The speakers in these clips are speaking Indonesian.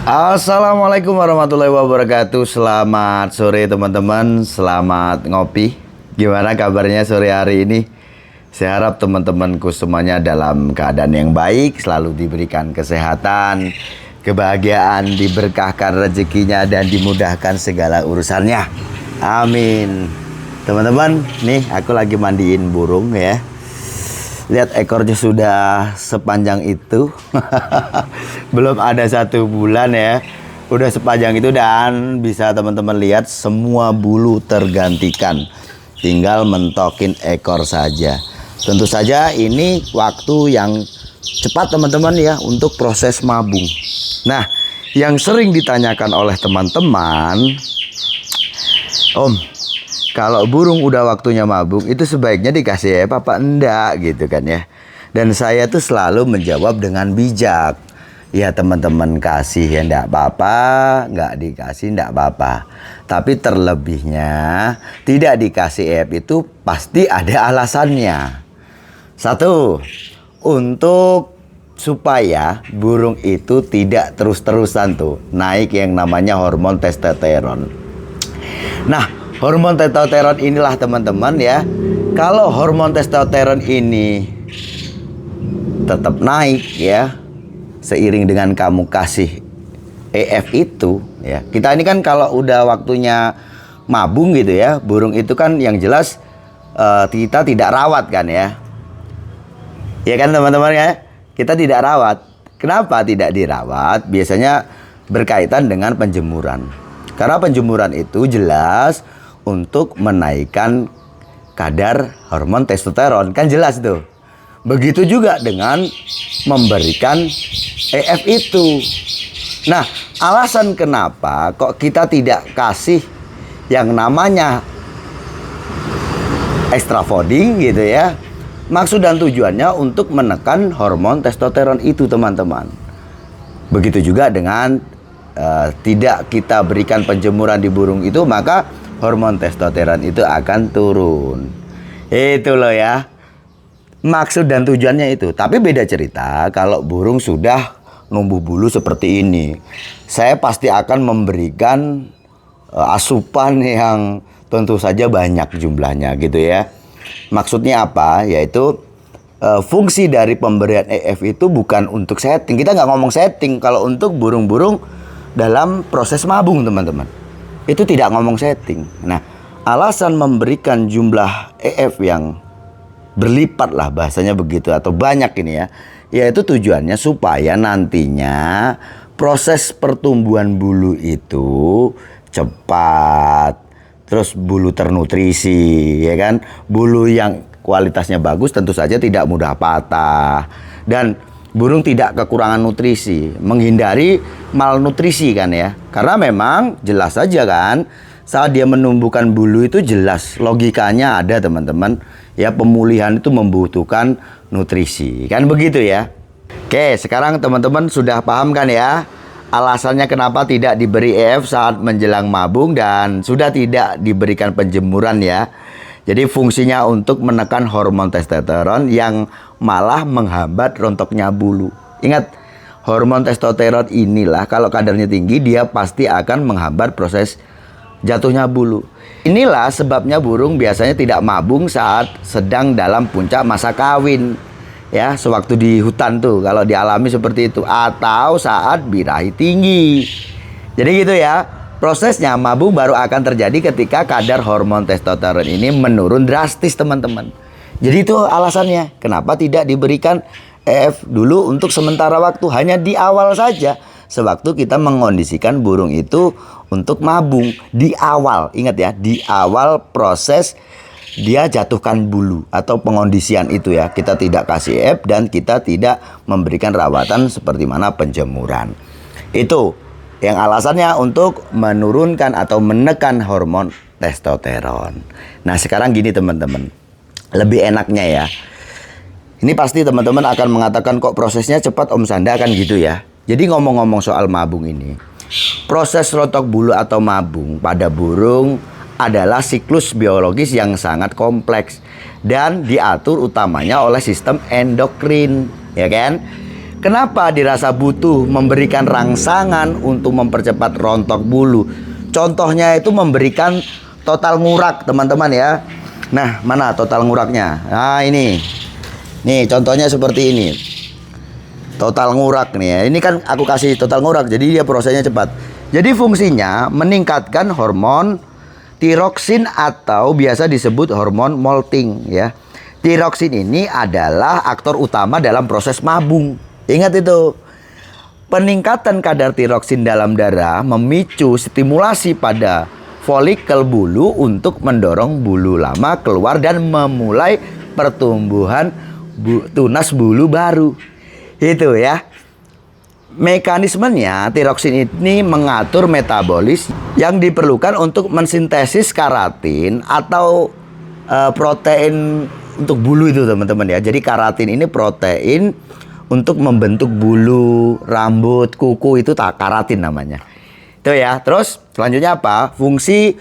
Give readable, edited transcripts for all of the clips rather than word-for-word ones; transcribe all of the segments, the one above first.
Assalamualaikum warahmatullahi wabarakatuh. Selamat sore teman-teman. Selamat ngopi. Gimana kabarnya sore hari ini? Saya harap teman-temanku semuanya dalam keadaan yang baik, selalu diberikan kesehatan, kebahagiaan, diberkahkan rezekinya, dan dimudahkan segala urusannya. Amin. Teman-teman, nih aku lagi mandiin burung ya. Lihat ekornya sudah sepanjang itu. Belum ada 1 bulan ya, udah sepanjang itu, dan bisa teman-teman lihat semua bulu tergantikan. Tinggal mentokin ekor saja. Tentu saja ini waktu yang cepat teman-teman ya untuk proses mabung. Nah, yang sering ditanyakan oleh teman-teman, Om, kalau burung udah waktunya mabung, itu sebaiknya dikasih apa enggak gitu kan ya. Dan saya tuh selalu menjawab dengan bijak. Ya teman-teman kasih ya enggak apa-apa, enggak dikasih enggak apa-apa. Tapi terlebihnya tidak dikasih itu pasti ada alasannya. Satu, untuk supaya burung itu tidak terus-terusan tuh naik yang namanya hormon testosteron. Nah, hormon testosteron inilah teman-teman ya. Kalau hormon testosteron ini tetap naik ya, seiring dengan kamu kasih itu ya. Kita ini kan kalau udah waktunya mabung gitu ya, burung itu kan yang jelas kita tidak rawat kan ya. Ya kan teman-teman ya, kita tidak rawat. Kenapa tidak dirawat? Biasanya berkaitan dengan penjemuran. Karena penjemuran itu jelas untuk menaikkan kadar hormon testosteron, kan jelas tuh. Begitu juga dengan memberikan itu. Nah, alasan kenapa kok kita tidak kasih yang namanya extra fooding gitu ya, maksud dan tujuannya untuk menekan hormon testosteron itu teman-teman. Begitu juga dengan tidak kita berikan penjemuran di burung itu, maka hormon testosteron itu akan turun. Itu loh ya, maksud dan tujuannya itu. Tapi beda cerita kalau burung sudah numbuh bulu seperti ini. Saya pasti akan memberikan asupan yang tentu saja banyak jumlahnya gitu ya. Maksudnya apa? Yaitu fungsi dari pemberian itu bukan untuk setting. Kita nggak ngomong setting kalau untuk burung-burung dalam proses mabung teman-teman. Itu tidak ngomong setting. Nah, alasan memberikan jumlah yang berlipat lah bahasanya begitu, atau banyak ini ya, yaitu tujuannya supaya nantinya proses pertumbuhan bulu itu cepat, terus bulu ternutrisi ya kan. Bulu yang kualitasnya bagus tentu saja tidak mudah patah, dan burung tidak kekurangan nutrisi, menghindari malnutrisi kan ya. Karena memang jelas saja kan, saat dia menumbuhkan bulu itu jelas logikanya ada teman-teman ya, pemulihan itu membutuhkan nutrisi kan begitu ya. Oke, sekarang teman-teman sudah paham kan ya alasannya kenapa tidak diberi saat menjelang mabung dan sudah tidak diberikan penjemuran ya. Jadi fungsinya untuk menekan hormon testosteron yang malah menghambat rontoknya bulu. Ingat, hormon testosteron inilah kalau kadarnya tinggi dia pasti akan menghambat proses jatuhnya bulu. Inilah sebabnya burung biasanya tidak mabung saat sedang dalam puncak masa kawin. Ya, sewaktu di hutan tuh kalau dialami seperti itu, atau saat birahi tinggi. Jadi gitu ya. Prosesnya mabung baru akan terjadi ketika kadar hormon testosteron ini menurun drastis teman-teman. Jadi itu alasannya kenapa tidak diberikan dulu untuk sementara waktu, hanya di awal saja. Sewaktu kita mengondisikan burung itu untuk mabung di awal. Ingat ya, di awal proses dia jatuhkan bulu atau pengondisian itu ya. Kita tidak kasih dan kita tidak memberikan rawatan seperti mana penjemuran. Itu yang alasannya untuk menurunkan atau menekan hormon testosteron. Nah sekarang gini teman-teman, lebih enaknya ya. Ini pasti teman-teman akan mengatakan kok prosesnya cepat Om Sanda kan gitu ya. Jadi ngomong-ngomong soal mabung ini, proses rontok bulu atau mabung pada burung adalah siklus biologis yang sangat kompleks dan diatur utamanya oleh sistem endokrin, ya kan? Kenapa dirasa butuh memberikan rangsangan untuk mempercepat rontok bulu? Contohnya itu memberikan total ngurak, teman-teman ya. Nah, mana total nguraknya? Nah, ini. Nih, contohnya seperti ini. Total ngurak nih ya. Ini kan aku kasih total ngurak, jadi dia prosesnya cepat. Jadi fungsinya meningkatkan hormon tiroksin atau biasa disebut hormon molting ya. Tiroksin ini adalah aktor utama dalam proses mabung. Ingat itu. Peningkatan kadar tiroksin dalam darah memicu stimulasi pada folikel bulu untuk mendorong bulu lama keluar dan memulai pertumbuhan tunas bulu baru. Itu ya. Mekanismenya, tiroksin ini mengatur metabolis yang diperlukan untuk mensintesis keratin atau protein untuk bulu itu, teman-teman ya. Jadi keratin ini protein untuk membentuk bulu, rambut, kuku, itu keratin namanya. Itu ya. Terus selanjutnya apa? Fungsi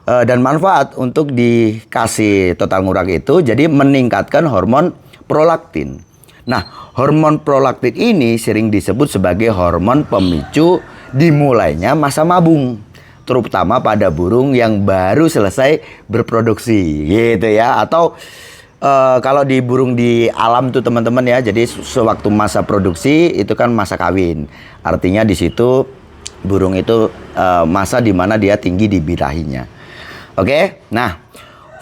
dan manfaat untuk dikasih total ngurak itu jadi meningkatkan hormon prolaktin. Nah, hormon prolaktin ini sering disebut sebagai hormon pemicu dimulainya masa mabung, terutama pada burung yang baru selesai berproduksi gitu ya. Atau kalau di burung di alam tuh teman-teman ya, jadi sewaktu masa produksi itu kan masa kawin. Artinya di situ burung itu masa dimana dia tinggi di birahinya. Oke, nah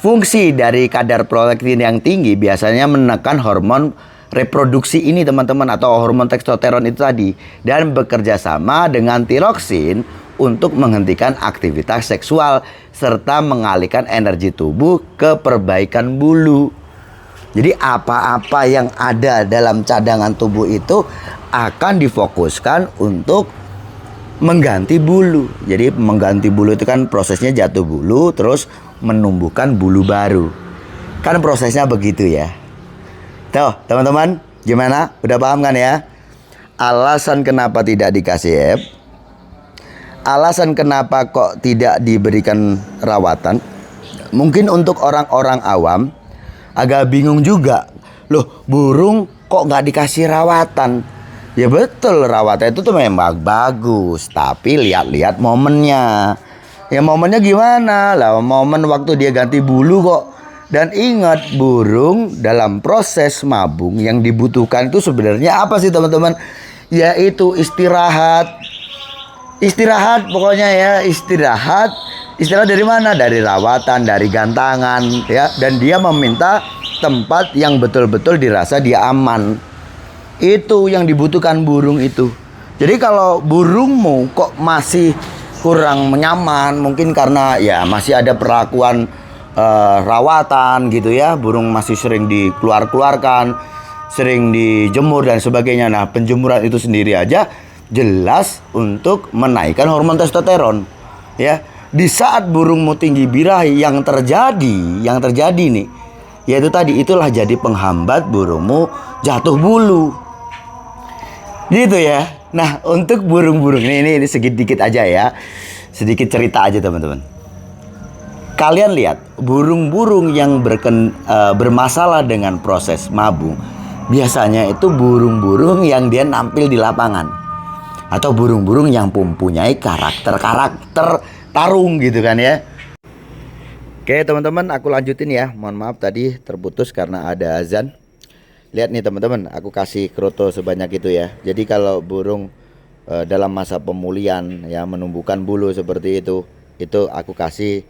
fungsi dari kadar prolaktin yang tinggi biasanya menekan hormon reproduksi ini teman-teman, atau hormon testosteron itu tadi, dan bekerja sama dengan tiroksin untuk menghentikan aktivitas seksual serta mengalihkan energi tubuh ke perbaikan bulu. Jadi apa-apa yang ada dalam cadangan tubuh itu akan difokuskan untuk mengganti bulu. Jadi mengganti bulu itu kan prosesnya jatuh bulu terus menumbuhkan bulu baru. Kan prosesnya begitu ya. Tuh teman-teman, gimana? Udah paham kan ya? Alasan kenapa tidak dikasih alasan kenapa kok tidak diberikan rawatan. Mungkin untuk orang-orang awam agak bingung juga. Loh, burung kok nggak dikasih rawatan? Ya betul, rawatan itu tuh memang bagus, tapi lihat-lihat momennya. Ya momennya gimana? Lah momen waktu dia ganti bulu kok. Dan ingat, burung dalam proses mabung yang dibutuhkan itu sebenarnya apa sih teman-teman? Yaitu istirahat. Istirahat pokoknya ya, istirahat. Istirahat dari mana? Dari rawatan, dari gantangan ya. Dan dia meminta tempat yang betul-betul dirasa dia aman. Itu yang dibutuhkan burung itu. Jadi kalau burungmu kok masih kurang nyaman, mungkin karena ya masih ada perlakuan rawatan gitu ya, burung masih sering dikeluarkan, sering dijemur dan sebagainya. Nah, penjemuran itu sendiri aja jelas untuk menaikkan hormon testosteron ya. Di saat burungmu tinggi birahi, yang terjadi nih, yaitu tadi, itulah jadi penghambat burungmu jatuh bulu gitu ya. Nah, untuk burung-burung ini sedikit aja ya, sedikit cerita aja teman-teman. Kalian lihat, burung-burung yang bermasalah dengan proses mabung, biasanya itu burung-burung yang dia nampil di lapangan, atau burung-burung yang mempunyai karakter tarung gitu kan ya. Oke teman-teman, aku lanjutin ya. Mohon maaf tadi terputus karena ada azan. Lihat nih teman-teman, aku kasih kroto sebanyak itu ya. Jadi kalau burung dalam masa pemulihan ya, menumbuhkan bulu seperti itu aku kasih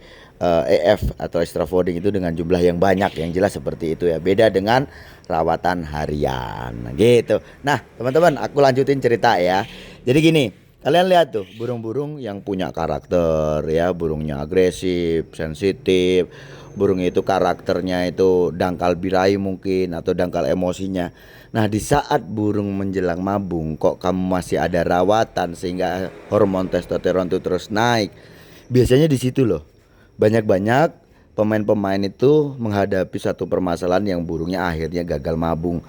EF atau extra folding itu dengan jumlah yang banyak, yang jelas seperti itu ya. Beda dengan rawatan harian gitu. Nah teman-teman, aku lanjutin cerita ya. Jadi gini, kalian lihat tuh burung-burung yang punya karakter ya, burungnya agresif, sensitif, burung itu karakternya itu dangkal birahi mungkin, atau dangkal emosinya. Nah di saat burung menjelang mabung kok kamu masih ada rawatan sehingga hormon testosteron itu terus naik, biasanya di situ loh banyak-banyak pemain-pemain itu menghadapi satu permasalahan yang burungnya akhirnya gagal mabung.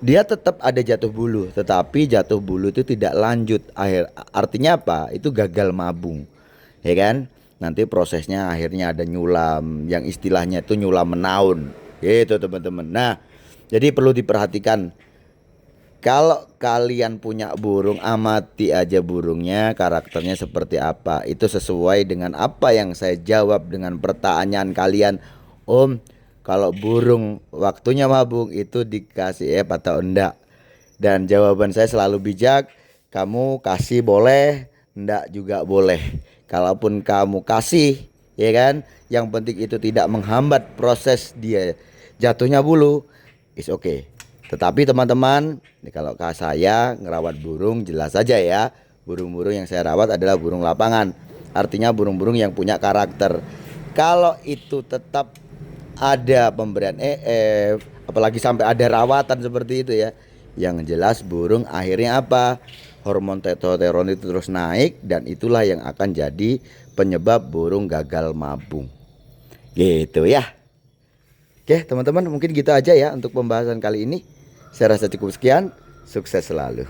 Dia tetap ada jatuh bulu, tetapi jatuh bulu itu tidak lanjut. Artinya apa? Itu gagal mabung, ya kan? Nanti prosesnya akhirnya ada nyulam, yang istilahnya itu nyulam menaun, gitu teman-teman. Nah, jadi perlu diperhatikan Kalau kalian punya burung, amati aja burungnya, karakternya seperti apa. Itu sesuai dengan apa yang saya jawab dengan pertanyaan kalian. Om, kalau burung waktunya mabung itu dikasih atau enggak? Dan jawaban saya selalu bijak. Kamu kasih boleh, enggak juga boleh. Kalaupun kamu kasih, ya kan, yang penting itu tidak menghambat proses dia jatuhnya bulu, is okay. Tetapi teman-teman, kalau saya ngerawat burung, jelas saja ya, burung-burung yang saya rawat adalah burung lapangan. Artinya burung-burung yang punya karakter. Kalau itu tetap ada pemberian EF, apalagi sampai ada rawatan seperti itu ya, yang jelas burung akhirnya apa? Hormon testosteron itu terus naik, dan itulah yang akan jadi penyebab burung gagal mabung. Gitu ya. Oke teman-teman, mungkin gitu aja ya untuk pembahasan kali ini. Saya rasa cukup sekian. Sukses selalu.